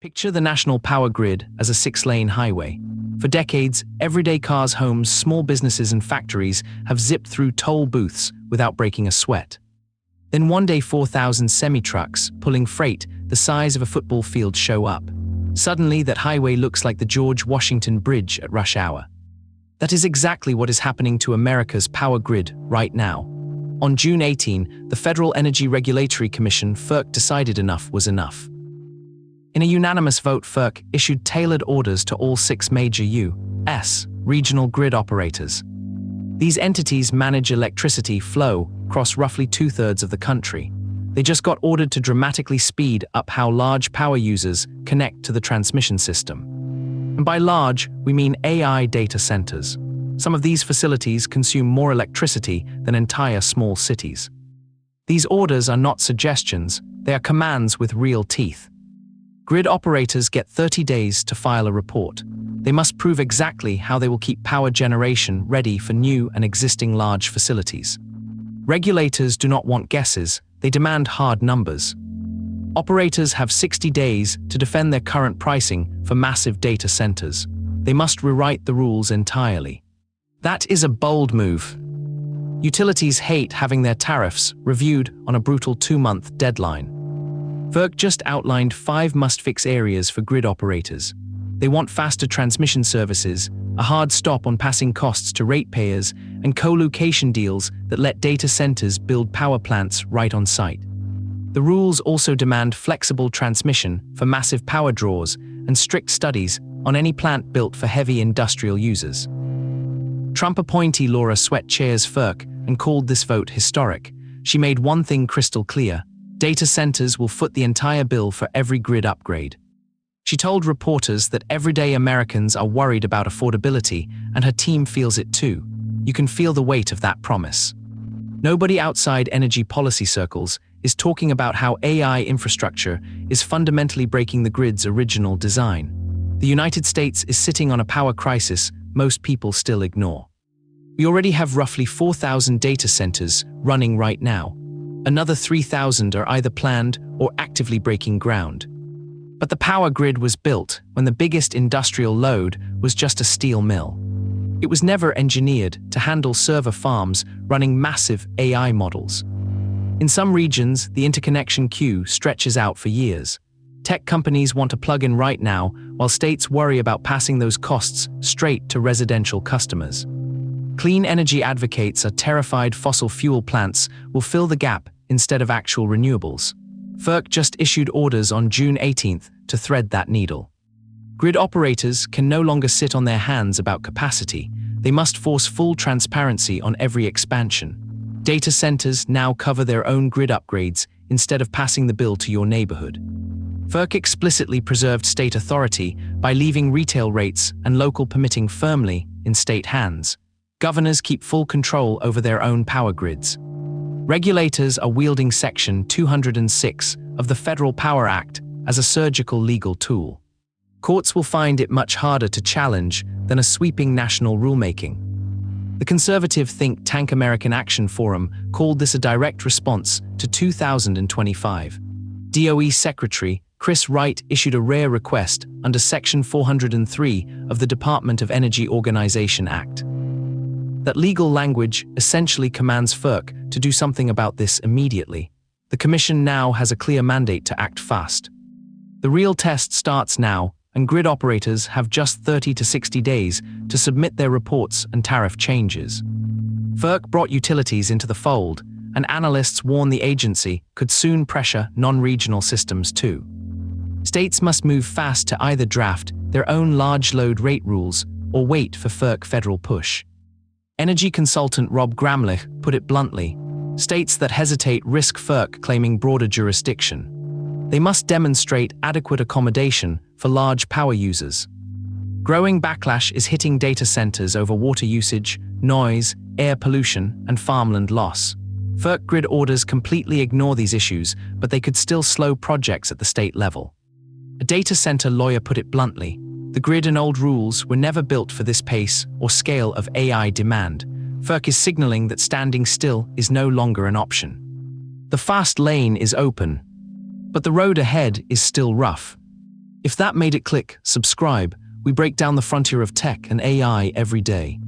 Picture the national power grid as a six-lane highway. For decades, everyday cars, homes, small businesses and factories have zipped through toll booths without breaking a sweat. Then one day 4,000 semi-trucks, pulling freight the size of a football field, show up. Suddenly, that highway looks like the George Washington Bridge at rush hour. That is exactly what is happening to America's power grid right now. On June 18, the Federal Energy Regulatory Commission, FERC, decided enough was enough. In a unanimous vote, FERC issued tailored orders to all 6 major U.S. regional grid operators. These entities manage electricity flow across roughly 2/3 of the country. They just got ordered to dramatically speed up how large power users connect to the transmission system. And by large, we mean AI data centers. Some of these facilities consume more electricity than entire small cities. These orders are not suggestions, they are commands with real teeth. Grid operators get 30 days to file a report. They must prove exactly how they will keep power generation ready for new and existing large facilities. Regulators do not want guesses, they demand hard numbers. Operators have 60 days to defend their current pricing for massive data centers. They must rewrite the rules entirely. That is a bold move. Utilities hate having their tariffs reviewed on a brutal 2-month deadline. FERC just outlined 5 must-fix areas for grid operators. They want faster transmission services, a hard stop on passing costs to ratepayers, and co-location deals that let data centers build power plants right on site. The rules also demand flexible transmission for massive power draws and strict studies on any plant built for heavy industrial users. Trump appointee Laura Sweat chairs FERC and called this vote historic. She made one thing crystal clear: data centers will foot the entire bill for every grid upgrade. She told reporters that everyday Americans are worried about affordability, and her team feels it too. You can feel the weight of that promise. Nobody outside energy policy circles is talking about how AI infrastructure is fundamentally breaking the grid's original design. The United States is sitting on a power crisis most people still ignore. We already have roughly 4,000 data centers running right now. Another 3,000 are either planned or actively breaking ground. But the power grid was built when the biggest industrial load was just a steel mill. It was never engineered to handle server farms running massive AI models. In some regions, the interconnection queue stretches out for years. Tech companies want to plug in right now, while states worry about passing those costs straight to residential customers. Clean energy advocates are terrified fossil fuel plants will fill the gap instead of actual renewables. FERC just issued orders on June 18th to thread that needle. Grid operators can no longer sit on their hands about capacity. They must force full transparency on every expansion. Data centers now cover their own grid upgrades instead of passing the bill to your neighborhood. FERC explicitly preserved state authority by leaving retail rates and local permitting firmly in state hands. Governors keep full control over their own power grids. Regulators are wielding Section 206 of the Federal Power Act as a surgical legal tool. Courts will find it much harder to challenge than a sweeping national rulemaking. The conservative think tank American Action Forum called this a direct response to 2025. DOE Secretary Chris Wright issued a rare request under Section 403 of the Department of Energy Organization Act. That legal language essentially commands FERC to do something about this immediately. The Commission now has a clear mandate to act fast. The real test starts now, and grid operators have just 30 to 60 days to submit their reports and tariff changes. FERC brought utilities into the fold, and analysts warn the agency could soon pressure non-regional systems too. States must move fast to either draft their own large load rate rules or wait for FERC federal push. Energy consultant Rob Gramlich put it bluntly: states that hesitate risk FERC claiming broader jurisdiction. They must demonstrate adequate accommodation for large power users. Growing backlash is hitting data centers over water usage, noise, air pollution, and farmland loss. FERC grid orders completely ignore these issues, but they could still slow projects at the state level. A data center lawyer put it bluntly: the grid and old rules were never built for this pace or scale of AI demand. FERC is signaling that standing still is no longer an option. The fast lane is open, but the road ahead is still rough. If that made it click subscribe, we break down the frontier of tech and AI every day.